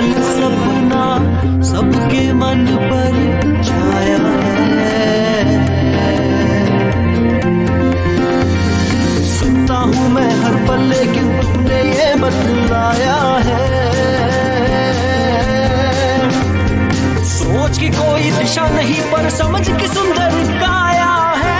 पल सपना सबके मन पर छाया है। सुनता हूँ मैं हर पल लेकिन तुमने ये बतलाया है। सोच की कोई दिशा नहीं पर समझ की सुंदर काया है।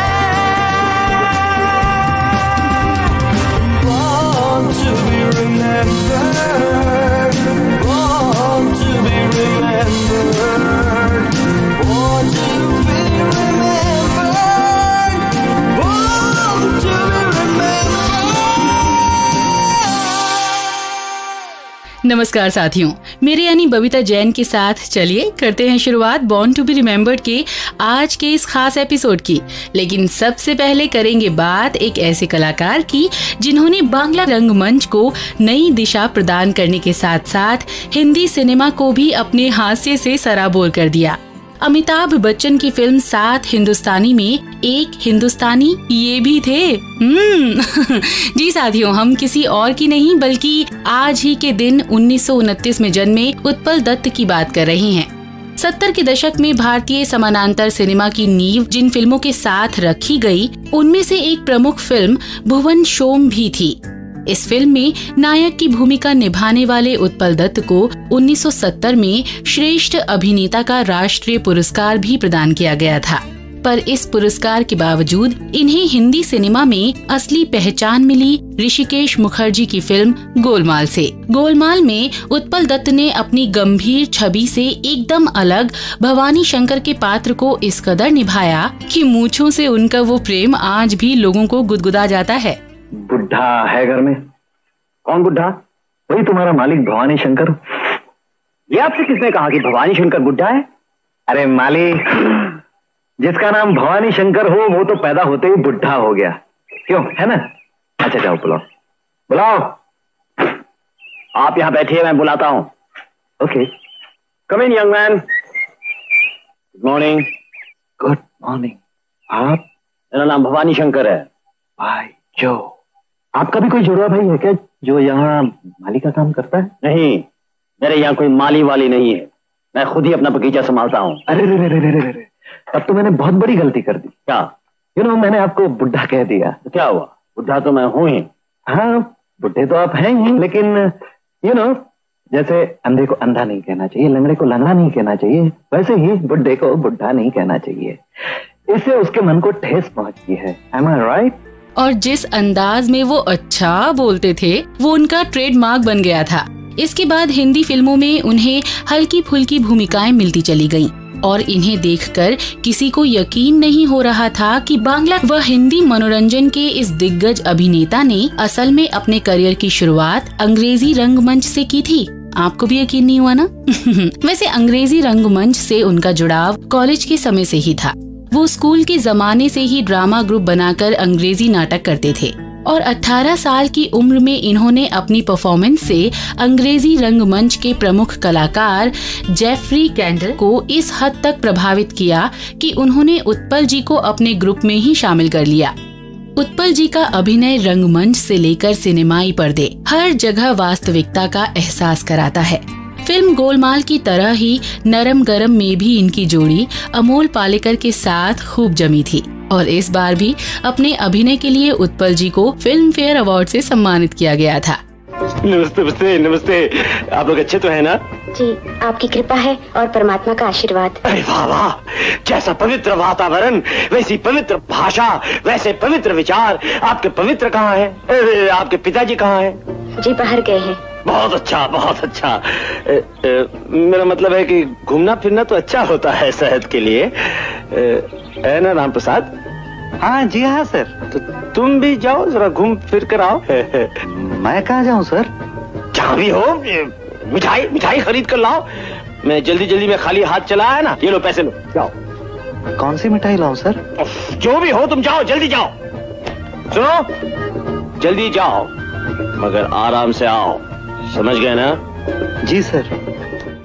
Born to be remembered, born to be remembered, born to be remembered, born to be remembered। नमस्कार साथियों, मेरे यानी बबीता जैन के साथ चलिए करते हैं शुरुआत बॉर्न टू बी रिमेम्बर्ड के आज के इस खास एपिसोड की। लेकिन सबसे पहले करेंगे बात एक ऐसे कलाकार की जिन्होंने बांग्ला रंगमंच को नई दिशा प्रदान करने के साथ साथ हिंदी सिनेमा को भी अपने हास्य से सराबोर कर दिया। अमिताभ बच्चन की फिल्म 7 हिंदुस्तानी में एक हिंदुस्तानी ये भी थे। जी साथियों, हम किसी और की नहीं बल्कि आज ही के दिन 1929 में जन्मे उत्पल दत्त की बात कर रहे हैं। 70 के दशक में भारतीय समानांतर सिनेमा की नींव जिन फिल्मों के साथ रखी गई, उनमें से एक प्रमुख फिल्म भुवन शोम भी थी। इस फिल्म में नायक की भूमिका निभाने वाले उत्पल दत्त को 1970 में श्रेष्ठ अभिनेता का राष्ट्रीय पुरस्कार भी प्रदान किया गया था। पर इस पुरस्कार के बावजूद इन्हें हिंदी सिनेमा में असली पहचान मिली ऋषिकेश मुखर्जी की फिल्म गोलमाल से। गोलमाल में उत्पल दत्त ने अपनी गंभीर छवि से एकदम अलग भवानी शंकर के पात्र को इस कदर निभाया कि मूंछों से उनका वो प्रेम आज भी लोगों को गुदगुदा जाता है। बुढ़ा है घर में? कौन बुढ़ा? वही तुम्हारा मालिक भवानी शंकर। ये आपसे किसने कहा कि भवानी शंकर बुढ़ा है? अरे मालिक, जिसका नाम भवानी शंकर हो वो तो पैदा होते ही बुढ़ा हो गया, क्यों, है ना? अच्छा जाओ बुलाओ बुलाओ। आप यहाँ बैठिए, मैं बुलाता हूँ। Okay, come in young man. Good morning. Good morning. आप? मेरा नाम भवानी शंकर है। भाई जो आपका भी कोई जुड़वा भाई है क्या जो यहाँ माली का काम करता है? नहीं, मेरे यहाँ कोई माली वाली नहीं है, मैं खुद ही अपना बगीचा संभालता हूँ। अरे रे रे रे रे रे, अब तो मैंने बहुत बड़ी गलती कर दी। क्या? मैंने आपको बुढ़ा कह दिया। तो क्या हुआ? बुढ़ा तो मैं हूँ ही। हाँ, बुढ़े तो आप हैं ही, लेकिन जैसे अंधे को अंधा नहीं कहना चाहिए, लंगड़े को लंगड़ा नहीं कहना चाहिए, वैसे ही बुढ़े को बुढ़ा नहीं कहना चाहिए। इससे उसके मन को ठेस पहुंचती है। Am I right? और जिस अंदाज में वो अच्छा बोलते थे वो उनका ट्रेडमार्क बन गया था। इसके बाद हिंदी फिल्मों में उन्हें हल्की फुल्की भूमिकाएं मिलती चली गईं और इन्हें देखकर किसी को यकीन नहीं हो रहा था कि बांग्ला व हिंदी मनोरंजन के इस दिग्गज अभिनेता ने असल में अपने करियर की शुरुआत अंग्रेजी रंगमंच से की थी। आपको भी यकीन नहीं हुआ ना? वैसे अंग्रेजी रंगमंच से उनका जुड़ाव कॉलेज के समय से ही था। वो स्कूल के जमाने से ही ड्रामा ग्रुप बनाकर अंग्रेजी नाटक करते थे और 18 साल की उम्र में इन्होंने अपनी परफॉर्मेंस से अंग्रेजी रंगमंच के प्रमुख कलाकार जेफरी कैंडल को इस हद तक प्रभावित किया कि उन्होंने उत्पल जी को अपने ग्रुप में ही शामिल कर लिया। उत्पल जी का अभिनय रंगमंच से लेकर सिनेमाई पर्दे हर जगह वास्तविकता का एहसास कराता है। फिल्म गोलमाल की तरह ही नरम गरम में भी इनकी जोड़ी अमोल पालेकर के साथ खूब जमी थी और इस बार भी अपने अभिनय के लिए उत्पल जी को फिल्म फेयर अवार्ड से सम्मानित किया गया था। नमस्ते नमस्ते नमस्ते, आप लोग अच्छे तो हैं ना? जी, आपकी कृपा है और परमात्मा का आशीर्वाद। अरे वाह वाह, जैसा पवित्र वातावरण वैसी पवित्र भाषा, वैसे पवित्र विचार। आपके पवित्र कहाँ हैं? आपके पिताजी कहाँ हैं? जी बाहर गए हैं। बहुत अच्छा बहुत अच्छा। मेरा मतलब है कि घूमना फिरना तो अच्छा होता है सेहत के लिए, है ना राम प्रसाद? हाँ जी हाँ सर। तो तुम भी जाओ, जरा घूम फिर कर आओ। मैं कहाँ जाऊँ सर? जहाँ भी हो, मिठाई मिठाई खरीद कर लाओ। मैं जल्दी में खाली हाथ चला है ना, ये लो पैसे लो, जाओ। कौन सी मिठाई लाऊं सर? जो भी हो तुम जाओ, जल्दी जाओ। सुनो, जल्दी जाओ मगर आराम से आओ, समझ गए ना? जी सर।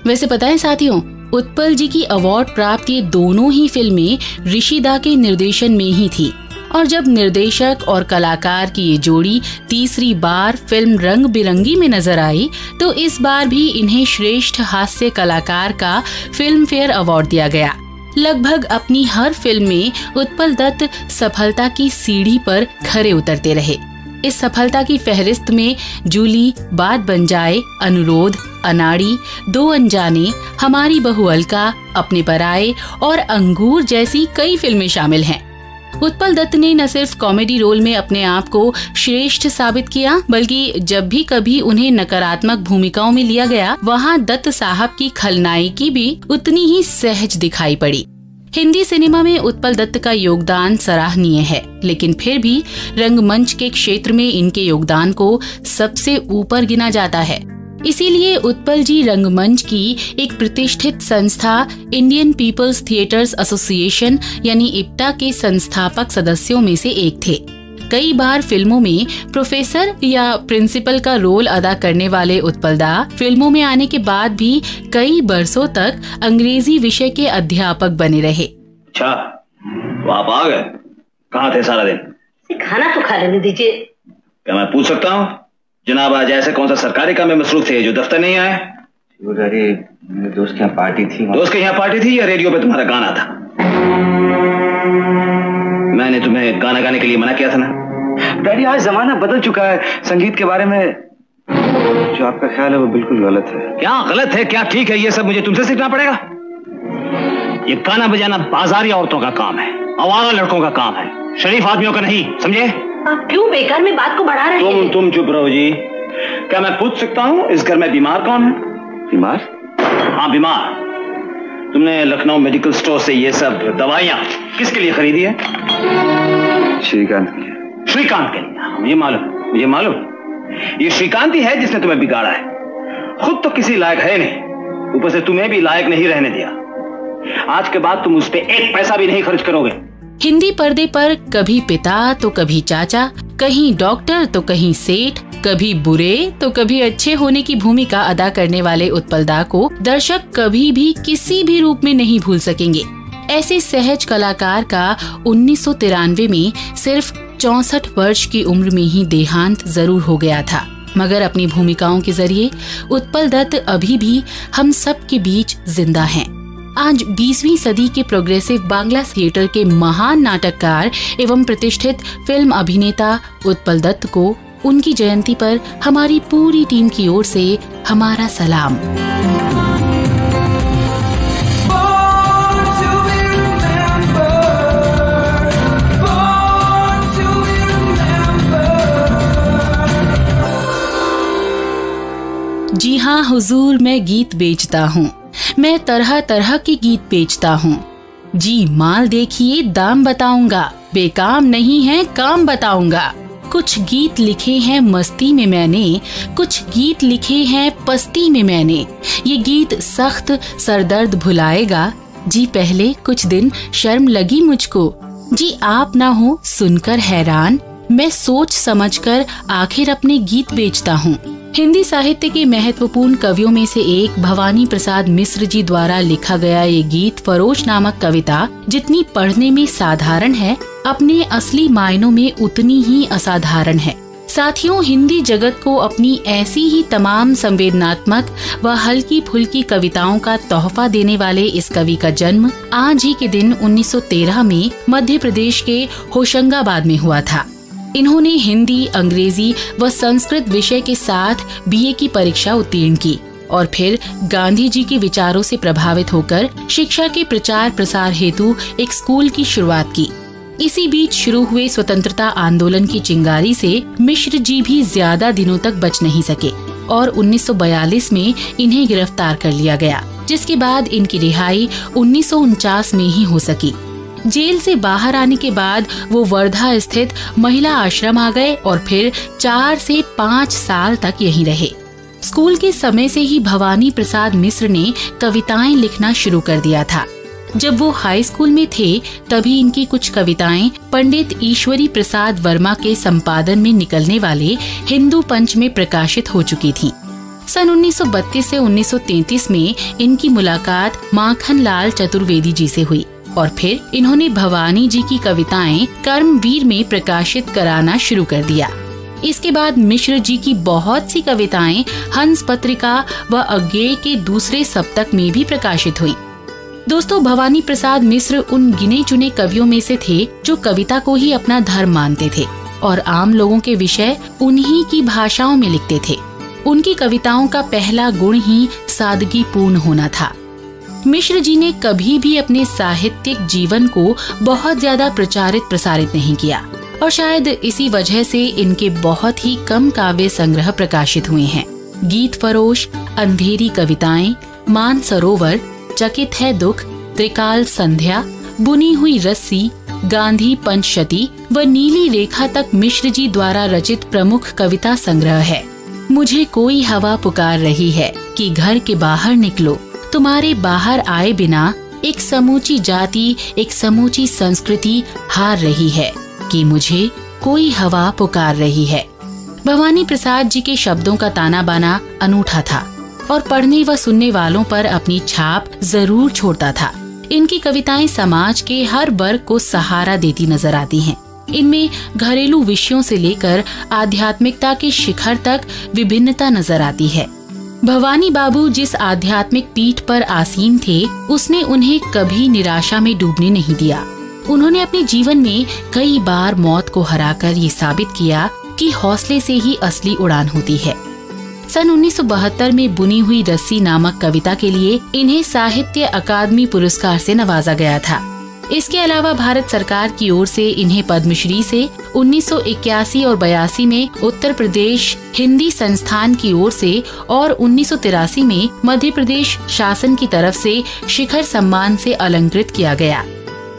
वैसे पता है साथियों, उत्पल जी की अवार्ड प्राप्त ये दोनों ही फिल्में ऋषि दा के निर्देशन में ही थी और जब निर्देशक और कलाकार की ये जोड़ी तीसरी बार फिल्म रंग बिरंगी में नजर आई तो इस बार भी इन्हें श्रेष्ठ हास्य कलाकार का फिल्म फेयर अवार्ड दिया गया। लगभग अपनी हर फिल्म में उत्पल दत्त सफलता की सीढ़ी पर खरे उतरते रहे। इस सफलता की फहरिस्त में जूली, बात बन जाए, अनुरोध, अनाड़ी, दो अनजाने, हमारी बहू अलका, अपने पराये और अंगूर जैसी कई फिल्में शामिल हैं। उत्पल दत्त ने न सिर्फ कॉमेडी रोल में अपने आप को श्रेष्ठ साबित किया, बल्कि जब भी कभी उन्हें नकारात्मक भूमिकाओं में लिया गया, वहाँ दत्त साहब की खलनायकी भी उतनी ही सहज दिखाई पड़ी। हिंदी सिनेमा में उत्पल दत्त का योगदान सराहनीय है, लेकिन फिर भी रंगमंच के क्षेत्र में इनके योगदान को सबसे ऊपर गिना जाता है। इसीलिए उत्पल जी रंगमंच की एक प्रतिष्ठित संस्था इंडियन पीपल्स थिएटर्स एसोसिएशन यानी इप्टा के संस्थापक सदस्यों में से एक थे। कई बार फिल्मों में प्रोफेसर या प्रिंसिपल का रोल अदा करने वाले उत्पल दा फिल्मों में आने के बाद भी कई बरसों तक अंग्रेजी विषय के अध्यापक बने रहे। अच्छा, तो आप आ गए? कहाँ थे सारा दिन? खाना तो खा लेने दीजिए। क्या मैं पूछ सकता हूँ जनाब, आज ऐसे कौन सा सरकारी काम में मसरूफ थे जो दफ्तर नहीं आए? डैडी, मेरे दोस्त के यहाँ पार्टी थी। दोस्त के यहाँ पार्टी थी या रेडियो पे तुम्हारा गाना था? मैंने तुम्हें गाना गाने के लिए मना किया था ना? डैडी, आज जमाना बदल चुका है। संगीत के बारे में जो आपका ख्याल है वो बिल्कुल गलत है। क्या गलत है, क्या ठीक है, ये सब मुझे तुमसे सीखना पड़ेगा? ये गाना बजाना बाजारी औरतों का काम है, आवारा लड़कों का काम है, शरीफ आदमियों का नहीं, समझे? आप क्यों बेकार में बात को बढ़ा रहे हैं? तुम चुप रहो जी। क्या मैं पूछ सकता हूँ इस घर में बीमार कौन है? बीमार? हाँ, बीमार। तुमने लखनऊ मेडिकल स्टोर से ये सब दवाइयाँ किसके लिए खरीदी है? श्रीकांत के लिए। श्रीकांत के लिए? मुझे मालूम। ये श्रीकांत ही है जिसने तुम्हें बिगाड़ा है। खुद तो किसी लायक है नहीं, ऊपर से तुम्हें भी लायक नहीं रहने दिया। आज के बाद तुम उस पे एक पैसा भी नहीं खर्च करोगे। हिंदी पर्दे पर कभी पिता तो कभी चाचा, कहीं डॉक्टर तो कहीं सेठ, कभी बुरे तो कभी अच्छे होने की भूमिका अदा करने वाले उत्पल दा को दर्शक कभी भी किसी भी रूप में नहीं भूल सकेंगे। ऐसे सहज कलाकार का 1993 में सिर्फ 64 वर्ष की उम्र में ही देहांत जरूर हो गया था, मगर अपनी भूमिकाओं के जरिए उत्पल दत्त अभी भी हम सब के बीच जिंदा हैं। आज 20वीं सदी के प्रोग्रेसिव बांग्ला थिएटर के महान नाटककार एवं प्रतिष्ठित फिल्म अभिनेता उत्पल दत्त को उनकी जयंती पर हमारी पूरी टीम की ओर से हमारा सलाम। जी हाँ हुजूर, मैं गीत बेचता हूँ, मैं तरह तरह के गीत बेचता हूँ। जी माल देखिए, दाम बताऊंगा, बेकाम नहीं है काम बताऊंगा। कुछ गीत लिखे हैं मस्ती में मैंने, कुछ गीत लिखे हैं पस्ती में मैंने। ये गीत सख्त सरदर्द भुलाएगा। जी पहले कुछ दिन शर्म लगी मुझको, जी आप ना हो सुनकर हैरान, मैं सोच समझकर आखिर अपने गीत बेचता हूँ। हिंदी साहित्य के महत्वपूर्ण कवियों में से एक भवानी प्रसाद मिश्र जी द्वारा लिखा गया ये गीत फरोश नामक कविता जितनी पढ़ने में साधारण है, अपने असली मायनों में उतनी ही असाधारण है। साथियों, हिंदी जगत को अपनी ऐसी ही तमाम संवेदनात्मक व हल्की फुल्की कविताओं का तोहफा देने वाले इस कवि का जन्म आज ही के दिन 1913 में मध्य प्रदेश के होशंगाबाद में हुआ था। इन्होंने हिंदी, अंग्रेजी व संस्कृत विषय के साथ बीए की परीक्षा उत्तीर्ण की और फिर गांधी जी के विचारों से प्रभावित होकर शिक्षा के प्रचार प्रसार हेतु एक स्कूल की शुरुआत की। इसी बीच शुरू हुए स्वतंत्रता आंदोलन की चिंगारी से मिश्र जी भी ज्यादा दिनों तक बच नहीं सके और 1942 में इन्हें गिरफ्तार कर लिया गया, जिसके बाद इनकी रिहाई 1949 में ही हो सकी। जेल से बाहर आने के बाद वो वर्धा स्थित महिला आश्रम आ गए और फिर 4 से 5 साल तक यहीं रहे। स्कूल के समय से ही भवानी प्रसाद मिश्र ने कविताएं लिखना शुरू कर दिया था। जब वो हाई स्कूल में थे तभी इनकी कुछ कविताएं पंडित ईश्वरी प्रसाद वर्मा के संपादन में निकलने वाले हिंदू पंच में प्रकाशित हो चुकी थीं। सन 1932 से 1933 में इनकी मुलाकात माखन लाल चतुर्वेदी जी से हुई। और फिर इन्होंने भवानी जी की कविताएं कर्मवीर में प्रकाशित कराना शुरू कर दिया। इसके बाद मिश्र जी की बहुत सी कविताएं हंस पत्रिका व अज्ञेय के दूसरे सप्तक में भी प्रकाशित हुई। दोस्तों, भवानी प्रसाद मिश्र उन गिने चुने कवियों में से थे जो कविता को ही अपना धर्म मानते थे और आम लोगों के विषय उन्हीं की भाषाओं में लिखते थे। उनकी कविताओं का पहला गुण ही सादगी पूर्ण होना था। मिश्र जी ने कभी भी अपने साहित्यिक जीवन को बहुत ज्यादा प्रचारित प्रसारित नहीं किया और शायद इसी वजह से इनके बहुत ही कम काव्य संग्रह प्रकाशित हुए हैं। गीत फरोश, अंधेरी कविताएं, मान सरोवर, चकित है दुख, त्रिकाल संध्या, बुनी हुई रस्सी, गांधी पंचशती व नीली रेखा तक मिश्र जी द्वारा रचित प्रमुख कविता संग्रह है। मुझे कोई हवा पुकार रही है कि घर के बाहर निकलो, तुम्हारे बाहर आए बिना एक समूची जाति, एक समूची संस्कृति हार रही है कि मुझे कोई हवा पुकार रही है। भवानी प्रसाद जी के शब्दों का ताना बाना अनूठा था और पढ़ने व सुनने वालों पर अपनी छाप जरूर छोड़ता था। इनकी कविताएं समाज के हर वर्ग को सहारा देती नजर आती हैं। इनमें घरेलू विषयों से लेकर आध्यात्मिकता के शिखर तक विभिन्नता नजर आती है। भवानी बाबू जिस आध्यात्मिक पीठ पर आसीन थे, उसने उन्हें कभी निराशा में डूबने नहीं दिया। उन्होंने अपने जीवन में कई बार मौत को हराकर ये साबित किया कि हौसले से ही असली उड़ान होती है। सन 1972 में बुनी हुई रस्सी नामक कविता के लिए इन्हें साहित्य अकादमी पुरस्कार से नवाजा गया था। इसके अलावा भारत सरकार की ओर से इन्हें पद्मश्री से 1981 और 82 में उत्तर प्रदेश हिंदी संस्थान की ओर से और 1983 में मध्य प्रदेश शासन की तरफ से शिखर सम्मान से अलंकृत किया गया।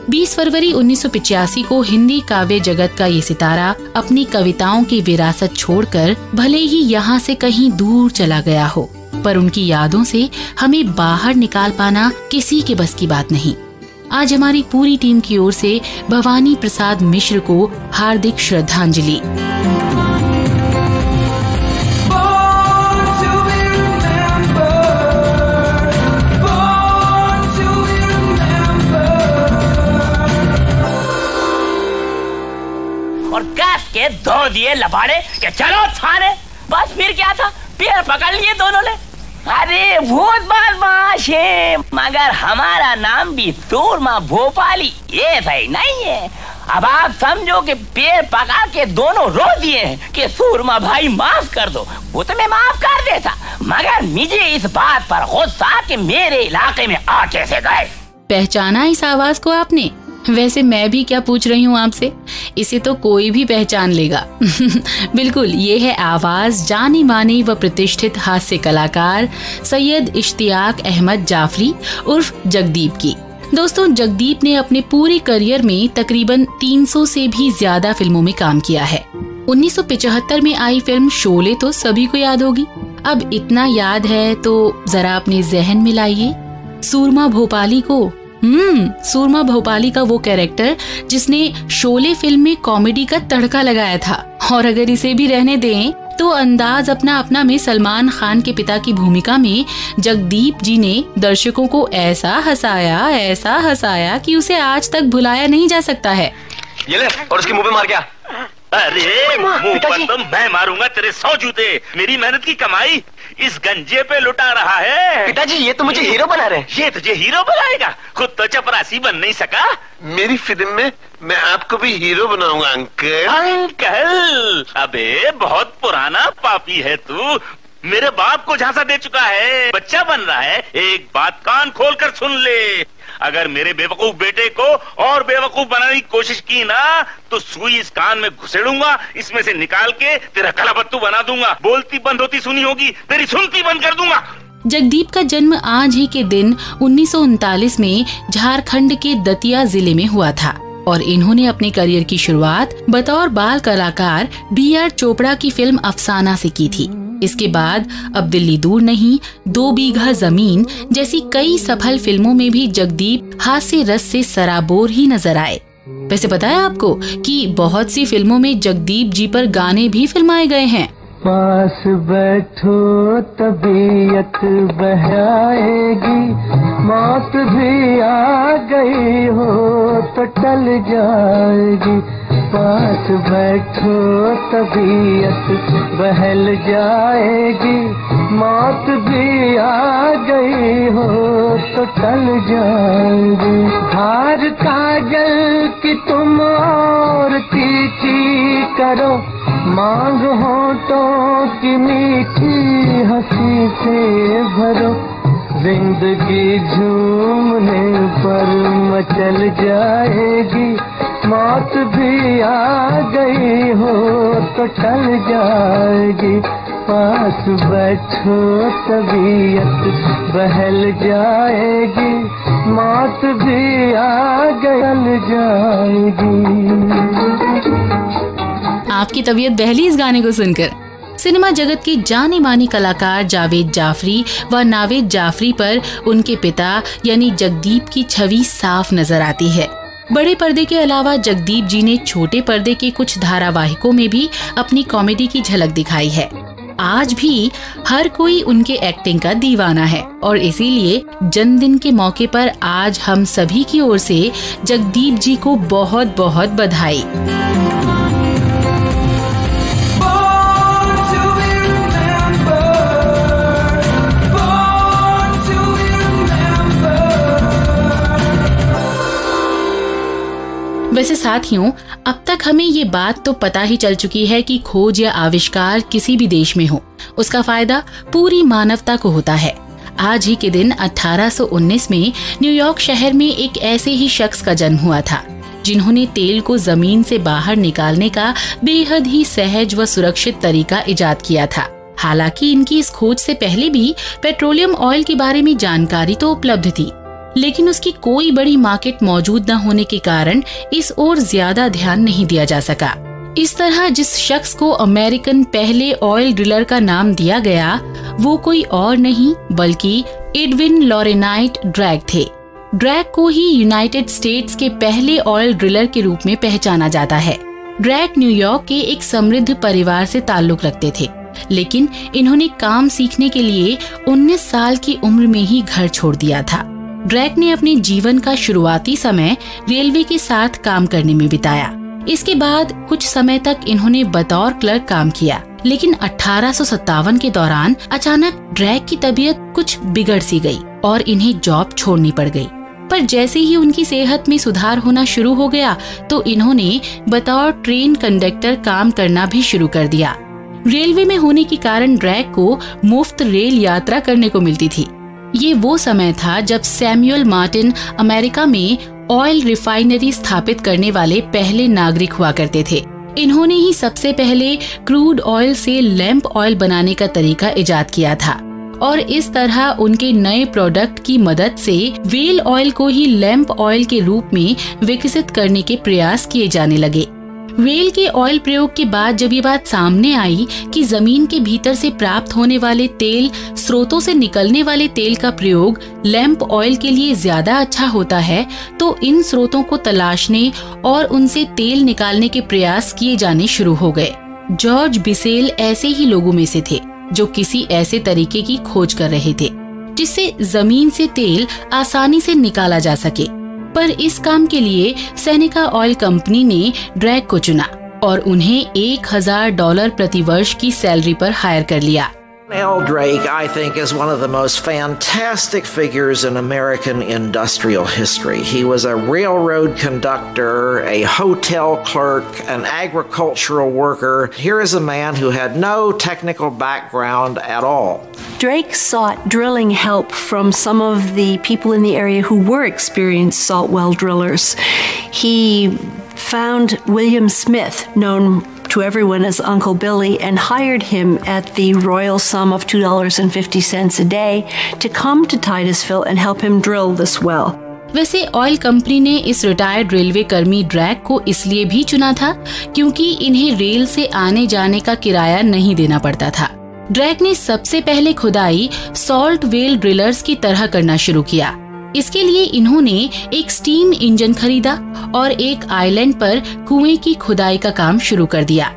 20 फरवरी 1985 को हिंदी काव्य जगत का ये सितारा अपनी कविताओं की विरासत छोड़कर भले ही यहाँ से कहीं दूर चला गया हो, पर उनकी यादों से हमें बाहर निकाल पाना किसी के बस की बात नहीं। आज हमारी पूरी टीम की ओर से भवानी प्रसाद मिश्र को हार्दिक श्रद्धांजलि। और कस के दो दिए लबाड़े के चलो थाने। बस फिर क्या था, पैर पकड़ लिए दोनों ने। अरे बहुत बदमाश है, मगर हमारा नाम भी सूरमा भोपाली ये सही नहीं है। अब आप समझो कि पैर पकड़ के दोनों रो दिए हैं कि सूरमा भाई माफ कर दो। वो तो मैं माफ कर देता, मगर मुझे इस बात पर गुस्सा कि मेरे इलाके में आ कैसे गए। पहचाना इस आवाज को आपने? वैसे मैं भी क्या पूछ रही हूँ आपसे, इसे तो कोई भी पहचान लेगा। बिल्कुल, ये है आवाज जानी मानी व प्रतिष्ठित हास्य कलाकार सैयद इश्तियाक अहमद जाफरी उर्फ जगदीप की। दोस्तों, जगदीप ने अपने पूरे करियर में तकरीबन 300 से भी ज्यादा फिल्मों में काम किया है। 1975 में आई फिल्म शोले तो सभी को याद होगी। अब इतना याद है तो जरा अपने जहन में लाइए सूरमा भोपाली को। सूरमा भोपाली का वो कैरेक्टर जिसने शोले फिल्म में कॉमेडी का तड़का लगाया था। और अगर इसे भी रहने दें तो अंदाज अपना अपना में सलमान खान के पिता की भूमिका में जगदीप जी ने दर्शकों को ऐसा हंसाया कि उसे आज तक भुलाया नहीं जा सकता है। ये ले, और उसके मुंह पे मार क्या? अरे मुंह पर तो मैं मारूंगा तेरे 100 जूते। मेरी मेहनत की कमाई इस गंजे पे लुटा रहा है। पिताजी, ये तो मुझे हीरो बना रहे हैं। ये तुझे हीरो बनाएगा? खुद तो चपरासी बन नहीं सका। मेरी फिल्म में मैं आपको भी हीरो बनाऊंगा अंकल। अंकल? अबे बहुत पुराना पापी है तू। मेरे बाप को झांसा दे चुका है, बच्चा बन रहा है। एक बात कान खोल कर सुन ले, अगर मेरे बेवकूफ बेटे को और बेवकूफ बनाने की कोशिश की ना तो सुई इस कान में घुसेड़ूंगा, इसमें से निकाल के तेरा कलाबत्तू बना दूंगा। बोलती बंद होती सुनी होगी, तेरी सुनती बंद कर दूंगा। जगदीप का जन्म आज ही के दिन 1939 में झारखंड के दतिया जिले में हुआ था और इन्होंने अपने करियर की शुरुआत बतौर बाल कलाकार B.R. चोपड़ा की फिल्म अफसाना से की थी। इसके बाद अब दिल्ली दूर नहीं, 2 बीघा जमीन जैसी कई सफल फिल्मों में भी जगदीप हास्य रस से सराबोर ही नजर आए। वैसे पता है आपको कि बहुत सी फिल्मों में जगदीप जी पर गाने भी फिल्माए गए हैं। पास बैठो तबीयत बहलाएगी, मौत भी आ गई हो तो टल जाएगी। पास बैठो तबीयत बहल जाएगी, मौत भी आ गई हो तो टल जाएगी। धार काजल की तुम और तीखी करो, मांग होठों की मीठी हंसी से भरो। जिंदगी झूमने पर मचल जाएगी, मौत भी आ गई हो तो टल जाएगी। पास बैठो तबीयत बहल जाएगी, मौत भी आ गई जाएगी। आपकी तबीयत बहली इस गाने को सुनकर। सिनेमा जगत के जाने माने कलाकार जावेद जाफरी व नावेद जाफरी पर उनके पिता यानी जगदीप की छवि साफ नजर आती है। बड़े पर्दे के अलावा जगदीप जी ने छोटे पर्दे के कुछ धारावाहिकों में भी अपनी कॉमेडी की झलक दिखाई है। आज भी हर कोई उनके एक्टिंग का दीवाना है और इसीलिए जन्मदिन के मौके पर आज हम सभी की ओर से जगदीप जी को बहुत बहुत बधाई। वैसे साथियों, अब तक हमें ये बात तो पता ही चल चुकी है कि खोज या आविष्कार किसी भी देश में हो, उसका फायदा पूरी मानवता को होता है। आज ही के दिन 1819 में न्यूयॉर्क शहर में एक ऐसे ही शख्स का जन्म हुआ था जिन्होंने तेल को जमीन से बाहर निकालने का बेहद ही सहज व सुरक्षित तरीका इजाद किया था। हालांकि इनकी इस खोज से पहले भी पेट्रोलियम ऑयल के बारे में जानकारी तो उपलब्ध थी, लेकिन उसकी कोई बड़ी मार्केट मौजूद न होने के कारण इस ओर ज्यादा ध्यान नहीं दिया जा सका। इस तरह जिस शख्स को अमेरिकन पहले ऑयल ड्रिलर का नाम दिया गया वो कोई और नहीं बल्कि एडविन लॉरेनाइट ड्रैग थे। ड्रैग को ही यूनाइटेड स्टेट्स के पहले ऑयल ड्रिलर के रूप में पहचाना जाता है। ड्रैग न्यूयॉर्क के एक समृद्ध परिवार से ताल्लुक रखते थे, लेकिन इन्होंने काम सीखने के लिए 19 साल की उम्र में ही घर छोड़ दिया था। ड्रैग ने अपने जीवन का शुरुआती समय रेलवे के साथ काम करने में बिताया। इसके बाद कुछ समय तक इन्होंने बतौर क्लर्क काम किया, लेकिन 1857 के दौरान अचानक ड्रैग की तबीयत कुछ बिगड़ सी गई और इन्हें जॉब छोड़नी पड़ गई। पर जैसे ही उनकी सेहत में सुधार होना शुरू हो गया तो इन्होंने बतौर ट्रेन कंडक्टर काम करना भी शुरू कर दिया। रेलवे में होने के कारण ड्रैग को मुफ्त रेल यात्रा करने को मिलती थी। ये वो समय था जब सैमुअल मार्टिन अमेरिका में ऑयल रिफाइनरी स्थापित करने वाले पहले नागरिक हुआ करते थे। इन्होंने ही सबसे पहले क्रूड ऑयल से लैंप ऑयल बनाने का तरीका इजाद किया था और इस तरह उनके नए प्रोडक्ट की मदद से व्हेल ऑयल को ही लैंप ऑयल के रूप में विकसित करने के प्रयास किए जाने लगे। व्हेल के ऑयल प्रयोग के बाद जब ये बात सामने आई कि जमीन के भीतर से प्राप्त होने वाले तेल स्रोतों से निकलने वाले तेल का प्रयोग लैंप ऑयल के लिए ज्यादा अच्छा होता है, तो इन स्रोतों को तलाशने और उनसे तेल निकालने के प्रयास किए जाने शुरू हो गए। जॉर्ज बिसेल ऐसे ही लोगों में से थे जो किसी ऐसे तरीके की खोज कर रहे थे जिससे जमीन से तेल आसानी से निकाला जा सके। पर इस काम के लिए सेनेका ऑयल कंपनी ने ड्रैग को चुना और उन्हें $1000 प्रति वर्ष की सैलरी पर हायर कर लिया। Al Drake, I think, is one of the most fantastic figures in American industrial history. He was a railroad conductor, a hotel clerk, an agricultural worker. Here is a man who had no technical background at all. Drake sought drilling help from some of the people in the area who were experienced salt well drillers. He found William Smith, known to everyone as Uncle Billy, and hired him at the royal sum of $2.50 a day to come to Titusville and help him drill this well. वैसे oil company ने इस retired railway कर्मी drag को इसलिए भी चुना था क्योंकि इन्हें रेल से आने जाने का किराया नहीं देना पड़ता था। ड्रैग ने सबसे पहले खुदाई सॉल्ट वेल ड्रिलर्स की तरह करना शुरू किया। इसके लिए इन्होंने एक स्टीम इंजन खरीदा और एक आइलैंड पर कुएं की खुदाई का काम शुरू कर दिया।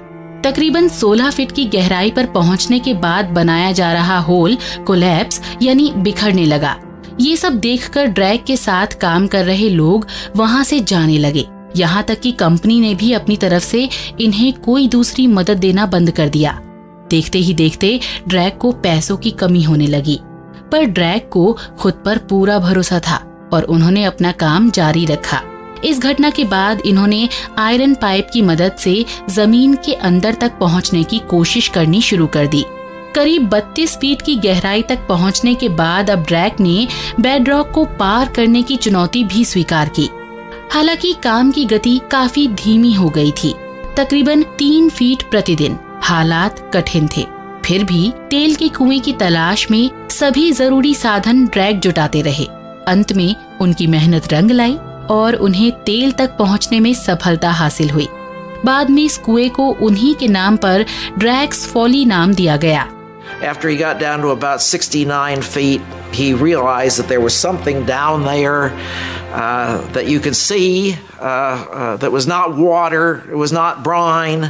तकरीबन 16 फीट की गहराई पर पहुंचने के बाद बनाया जा रहा होल कोलैप्स यानी बिखरने लगा। ये सब देखकर ड्रैग के साथ काम कर रहे लोग वहां से जाने लगे। यहाँ तक कि कंपनी ने भी अपनी तरफ से इन्हें कोई दूसरी मदद देना बंद कर दिया। देखते ही देखते ड्रैग को पैसों की कमी होने लगी, पर ड्रैग को खुद पर पूरा भरोसा था और उन्होंने अपना काम जारी रखा। इस घटना के बाद इन्होंने आयरन पाइप की मदद से जमीन के अंदर तक पहुंचने की कोशिश करनी शुरू कर दी। करीब 32 फीट की गहराई तक पहुंचने के बाद अब ड्रैग ने बेडरॉक को पार करने की चुनौती भी स्वीकार की। हालांकि काम की गति काफी धीमी हो गई थी, तकरीबन 3 फीट प्रतिदिन। हालात कठिन थे, फिर भी तेल के कुएं की तलाश में सभी जरूरी साधन ड्रैग जुटाते रहे। अंत में उनकी मेहनत रंग लाई और उन्हें तेल तक पहुंचने में सफलता हासिल हुई। बाद में इस कुएं को उन्हीं के नाम पर ड्रैग्स फॉली नाम दिया गया। After he got down to about 69 feet, he realized that there was something down there that you could see that was not water, it was not brine,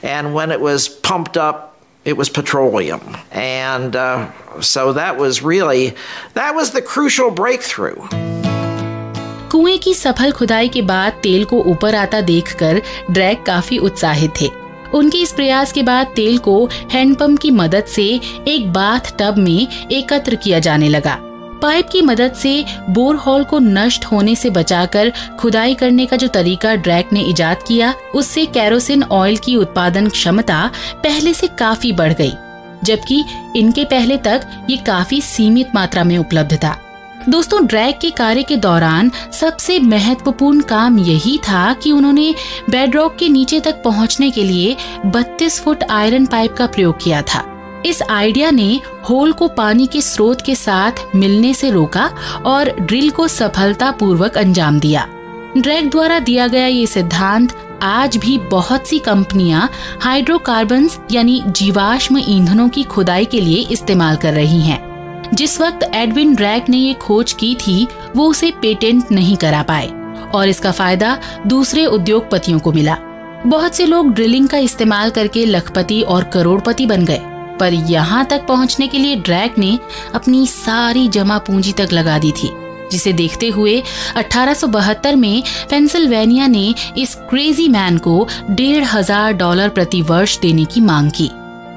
and when it was pumped up, it was petroleum. And so that was the crucial breakthrough. कुएं की सफल खुदाई के बाद तेल को ऊपर आता देखकर ड्रैग काफी उत्साहित थे। उनके इस प्रयास के बाद तेल को हैंडपंप की मदद से एक बाथ टब में एकत्र किया जाने लगा। पाइप की मदद से बोरहोल को नष्ट होने से बचाकर खुदाई करने का जो तरीका ड्रैग ने इजाद किया, उससे केरोसिन ऑयल की उत्पादन क्षमता पहले से काफी बढ़ गई, जबकि इनके पहले तक ये काफी सीमित मात्रा में उपलब्ध था। दोस्तों, ड्रैग के कार्य के दौरान सबसे महत्वपूर्ण काम यही था कि उन्होंने बेडरॉक के नीचे तक पहुंचने के लिए 32 फुट आयरन पाइप का प्रयोग किया था। इस आइडिया ने होल को पानी के स्रोत के साथ मिलने से रोका और ड्रिल को सफलतापूर्वक अंजाम दिया। ड्रैग द्वारा दिया गया ये सिद्धांत आज भी बहुत सी कंपनियां हाइड्रोकार्बन्स यानी जीवाश्म ईंधनों की खुदाई के लिए इस्तेमाल कर रही हैं। जिस वक्त एडविन ड्रैग ने ये खोज की थी, वो उसे पेटेंट नहीं करा पाए और इसका फायदा दूसरे उद्योगपतियों को मिला। बहुत से लोग ड्रिलिंग का इस्तेमाल करके लखपति और करोड़पति बन गए, पर यहाँ तक पहुँचने के लिए ड्रैग ने अपनी सारी जमा पूंजी तक लगा दी थी, जिसे देखते हुए 1872 में पेंसिल्वेनिया ने इस क्रेजी मैन को $1,500 प्रति वर्ष देने की मांग की।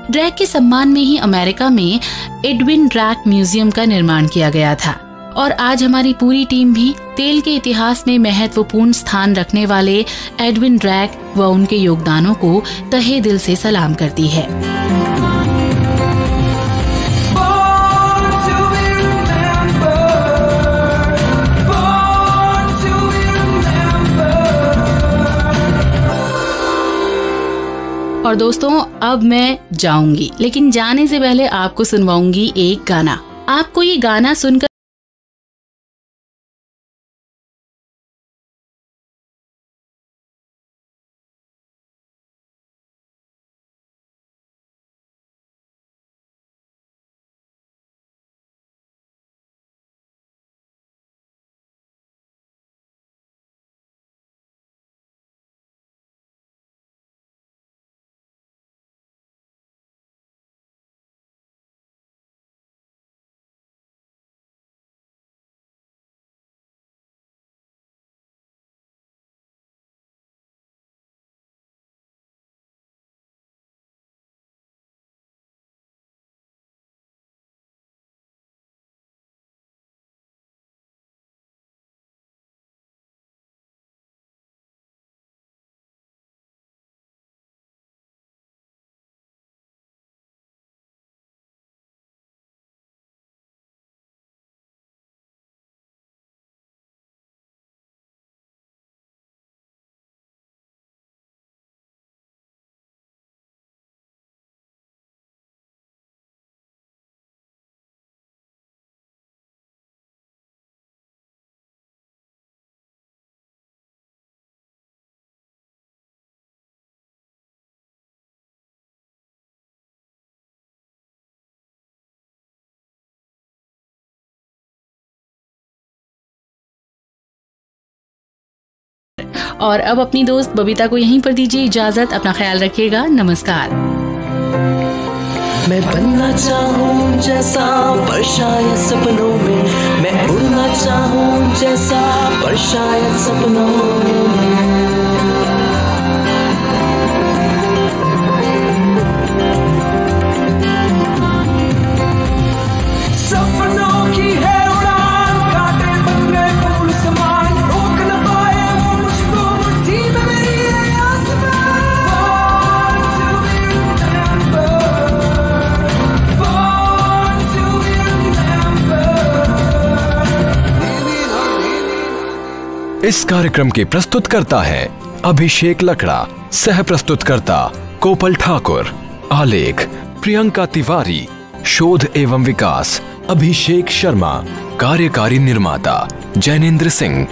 ड्रैग के सम्मान में ही अमेरिका में एडविन ड्रैग म्यूजियम का निर्माण किया गया था और आज हमारी पूरी टीम भी तेल के इतिहास में महत्वपूर्ण स्थान रखने वाले एडविन ड्रैग व उनके योगदानों को तहे दिल से सलाम करती है। और दोस्तों, अब मैं जाऊंगी, लेकिन जाने से पहले आपको सुनवाऊंगी एक गाना। आपको ये गाना सुनकर और अब अपनी दोस्त बबीता को यहीं पर दीजिए इजाजत। अपना ख्याल रखिएगा। नमस्कार। मैं बनना चाहूँ जैसा पर शायद सपनों में, मैं उड़ना चाहूँ जैसा पर शायद सपनों में। सपनों की है उड़ान, काटे पतले फूल समान, रोक न पाए वो मुझको मुट्ठी में मेरी है आसमान। इस कार्यक्रम के प्रस्तुतकर्ता है अभिषेक लकड़ा, सह प्रस्तुतकर्ता कोपल ठाकुर, आलेख प्रियंका तिवारी, शोध एवं विकास अभिषेक शर्मा, कार्यकारी निर्माता जैनेन्द्र सिंह।